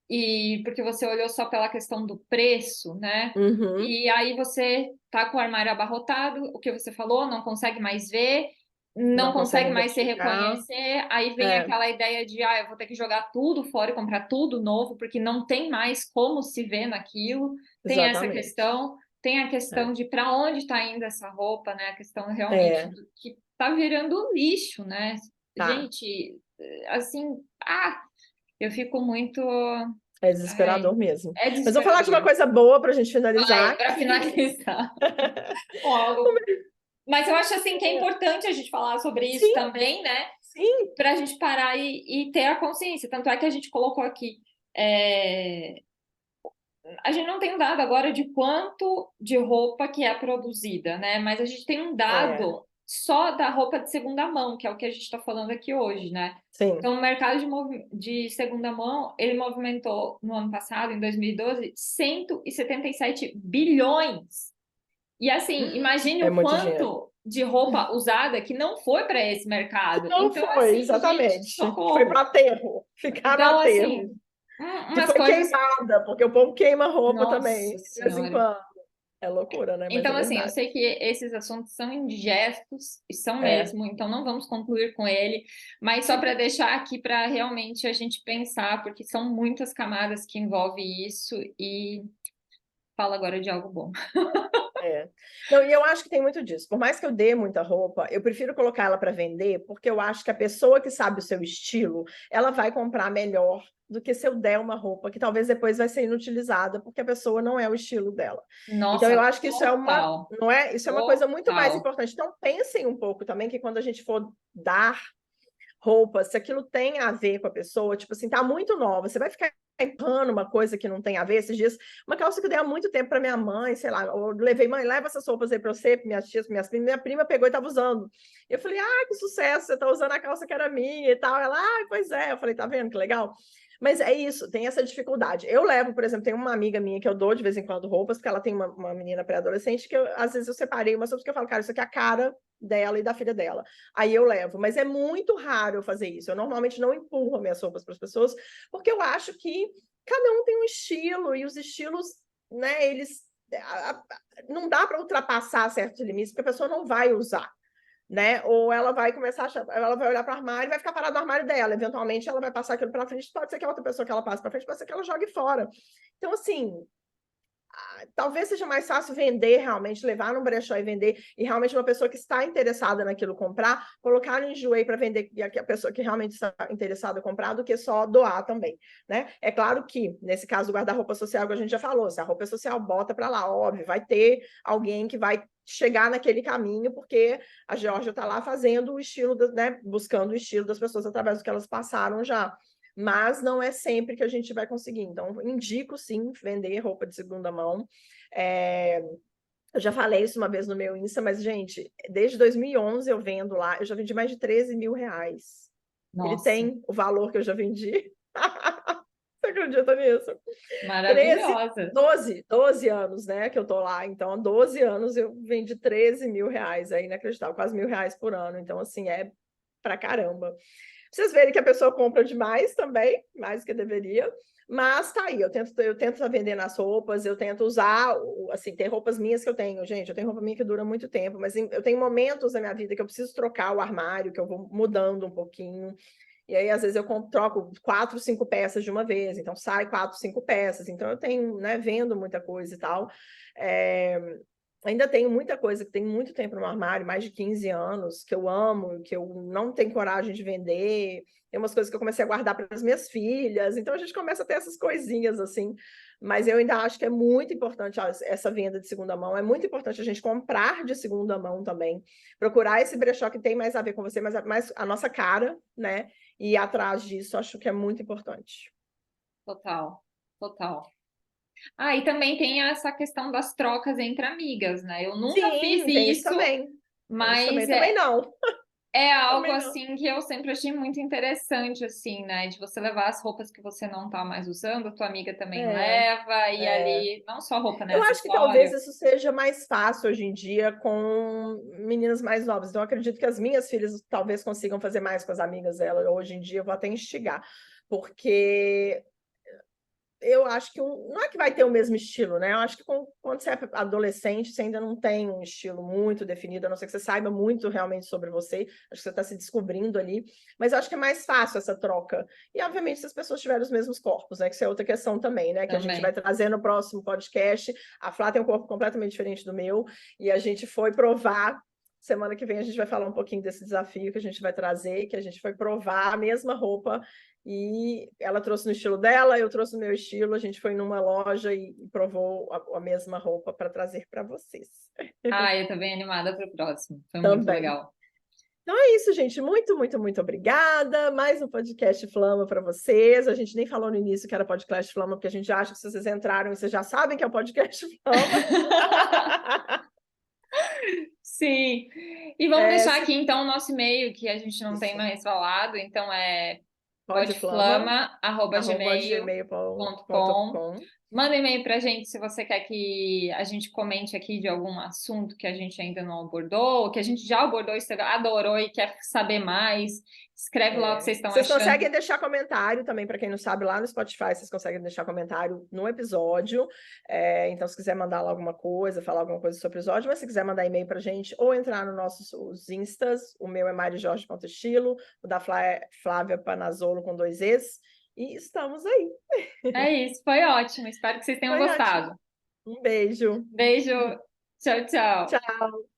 e porque você olhou só pela questão do preço, né? Uhum. E aí você tá com o armário abarrotado, o que você falou, não consegue mais ver, não Não consegue consegue mais se identificar. reconhecer, aí vem É, aquela ideia de, eu vou ter que jogar tudo fora e comprar tudo novo, porque não tem mais como se ver naquilo. Tem essa exatamente. questão, tem a É, questão de para onde está indo essa roupa, né? A questão realmente é, do que tá virando lixo, né? tá. Gente, assim, eu fico muito. É Ai, desesperador mesmo. é Mas vou falar de uma desesperador. coisa boa para a gente finalizar, Para que finalizar, mas eu acho assim que é importante a gente falar sobre isso sim, também, né? sim, Para a gente parar e ter a consciência. Tanto é que a gente colocou aqui. A gente não tem um dado agora de quanto de roupa que é produzida, né? Mas a gente tem um é, dado só da roupa de segunda mão, que é o que a gente está falando aqui hoje, né? sim. Então, o mercado de segunda mão, ele movimentou no ano passado, em 2012, 177 bilhões. E assim, imagine É o muito dinheiro. quanto de roupa usada que não foi para esse mercado. Não Então, foi, assim, gente, exatamente. Foi para socorro. aterro, ficar no Então, aterro. assim, Que umas foi coisas. queimada, porque o povo queima roupa também, Nossa de vez em Senhora. quando. É loucura, né? Mas é Então, assim, eu verdade. sei que esses assuntos são indigestos, e são É, mesmo, então não vamos concluir com ele, mas só para deixar aqui para realmente a gente pensar, porque são muitas camadas que envolvem isso, e fala agora de algo bom. é. Não, e eu acho que tem muito disso. Por mais que eu dê muita roupa, eu prefiro colocar ela para vender, porque eu acho que a pessoa que sabe o seu estilo, ela vai comprar melhor do que se eu der uma roupa que talvez depois vai ser inutilizada, porque a pessoa não é o estilo dela. Então eu Nossa, acho que isso é uma, total, não é? Isso é uma coisa muito mais total. importante. Então pensem um pouco também que quando a gente for dar roupa, se aquilo tem a ver com a pessoa, tipo assim, tá muito nova, você vai ficar empurrando uma coisa que não tem a ver. Esses dias, uma calça que eu dei há muito tempo para minha mãe, sei lá, eu levei, mãe, leva essas roupas aí para você, minhas tias, minhas primas, minha prima pegou e estava usando. Eu falei, que sucesso, você tá usando a calça que era minha e tal. Ela, pois é. Eu falei, tá vendo que legal? Mas é isso, tem essa dificuldade. Eu levo, por exemplo, tem uma amiga minha que eu dou de vez em quando roupas, porque ela tem uma menina pré-adolescente que às vezes eu separei umas roupas que eu falo, cara, isso aqui é a cara dela e da filha dela. Aí eu levo, mas é muito raro eu fazer isso. Eu normalmente não empurro minhas roupas para as pessoas, porque eu acho que cada um tem um estilo e os estilos, né, eles não dá para ultrapassar certos limites, porque a pessoa não vai usar, né? Ou ela vai começar a achar, ela vai olhar para o armário e vai ficar parada no armário dela. Eventualmente ela vai passar aquilo pela frente, pode ser que a outra pessoa que ela passe para frente, pode ser que ela jogue fora. Então, assim, talvez seja mais fácil vender realmente, levar num brechó e vender, e realmente uma pessoa que está interessada naquilo comprar, colocar no enjoei para vender, e a pessoa que realmente está interessada em comprar, do que só doar também, né? É claro que, nesse caso do guarda-roupa social, que a gente já falou, se a roupa é social, bota para lá, óbvio, vai ter alguém que vai chegar naquele caminho, porque a Georgia está lá fazendo o estilo, né? Buscando o estilo das pessoas através do que elas passaram já. Mas não é sempre que a gente vai conseguir. Então, indico sim vender roupa de segunda mão. Eu já falei isso uma vez no meu Insta, mas, gente, desde 2011 eu vendo lá, eu já vendi mais de 13 mil reais. Ele Nossa, tem o valor que eu já vendi. Você acredita nisso? 13, maravilhosa. 12 anos, né, que eu tô lá. Então, há 12 anos eu vendi 13 mil reais. É inacreditável, quase R$ 1.000 por ano. Então, assim, é pra caramba. Vocês verem que a pessoa compra demais também, mais do que deveria. Mas tá aí, eu tento estar vendendo as roupas, eu tento usar, assim, tem roupas minhas que eu tenho, gente, eu tenho roupa minha que dura muito tempo, mas eu tenho momentos na minha vida que eu preciso trocar o armário, que eu vou mudando um pouquinho, e aí às vezes eu troco 4, 5 peças de uma vez, então sai 4, 5 peças, então eu tenho, né, vendo muita coisa e tal. Ainda tenho muita coisa que tem muito tempo no armário, mais de 15 anos, que eu amo, que eu não tenho coragem de vender. Tem umas coisas que eu comecei a guardar para as minhas filhas. Então a gente começa a ter essas coisinhas assim. Mas eu ainda acho que é muito importante essa venda de segunda mão. É muito importante a gente comprar de segunda mão também. Procurar esse brechó que tem mais a ver com você, mas mais a nossa cara, né? E ir atrás disso, acho que é muito importante. Total, total. Ah, e também tem essa questão das trocas entre amigas, né? Eu nunca fiz Sim, tem isso isso, também. Tem isso também. mas Também é, não. é algo Também não. assim que eu sempre achei muito interessante, assim, né? De você levar as roupas que você não tá mais usando, tua amiga também É, leva, e é. ali, não só roupa, né? Eu acho que talvez Acessório. isso seja mais fácil hoje em dia com meninas mais novas. Então, eu acredito que as minhas filhas talvez consigam fazer mais com as amigas dela. Hoje em dia, eu vou até instigar, porque eu acho que não é que vai ter o mesmo estilo, né? Eu acho que quando você é adolescente, você ainda não tem um estilo muito definido, a não ser que você saiba muito realmente sobre você. Acho que você está se descobrindo ali. Mas eu acho que é mais fácil essa troca. E, obviamente, se as pessoas tiverem os mesmos corpos, né? Que isso é outra questão também, né? Que a gente vai Também. trazer no próximo podcast. A Flá tem um corpo completamente diferente do meu. E a gente foi provar. Semana que vem a gente vai falar um pouquinho desse desafio que a gente vai trazer, que a gente foi provar a mesma roupa e ela trouxe no estilo dela, eu trouxe no meu estilo, a gente foi numa loja e provou a mesma roupa para trazer para vocês. Ah, eu tô bem animada para o próximo. Foi muito Também. legal. Então é isso, gente. Muito, muito, muito obrigada. Mais um podcast Flama para vocês. A gente nem falou no início que era podcast Flama, porque a gente acha que se vocês entraram, vocês já sabem que é o podcast Flama. Sim. E vamos É, deixar aqui então o nosso e-mail, que a gente não tem isso. mais falado, então é Podflama, podflama@gmail.com. @gmail.com. Manda um e-mail para a gente se você quer que a gente comente aqui de algum assunto que a gente ainda não abordou, ou que a gente já abordou e você adorou e quer saber mais. Escreve lá o que vocês estão Vocês achando. conseguem deixar comentário também, para quem não sabe, lá no Spotify, vocês conseguem deixar comentário no episódio. Então, se quiser mandar lá alguma coisa, falar alguma coisa sobre o episódio, mas se quiser mandar e-mail para a gente, ou entrar no nossos Instas, o meu é mariojorge.estilo, o da Flávia Panazolo com 2 Es, e estamos aí. É isso, foi ótimo. Espero que vocês tenham Foi gostado. ótimo. Um beijo. Beijo. Tchau, tchau. Tchau.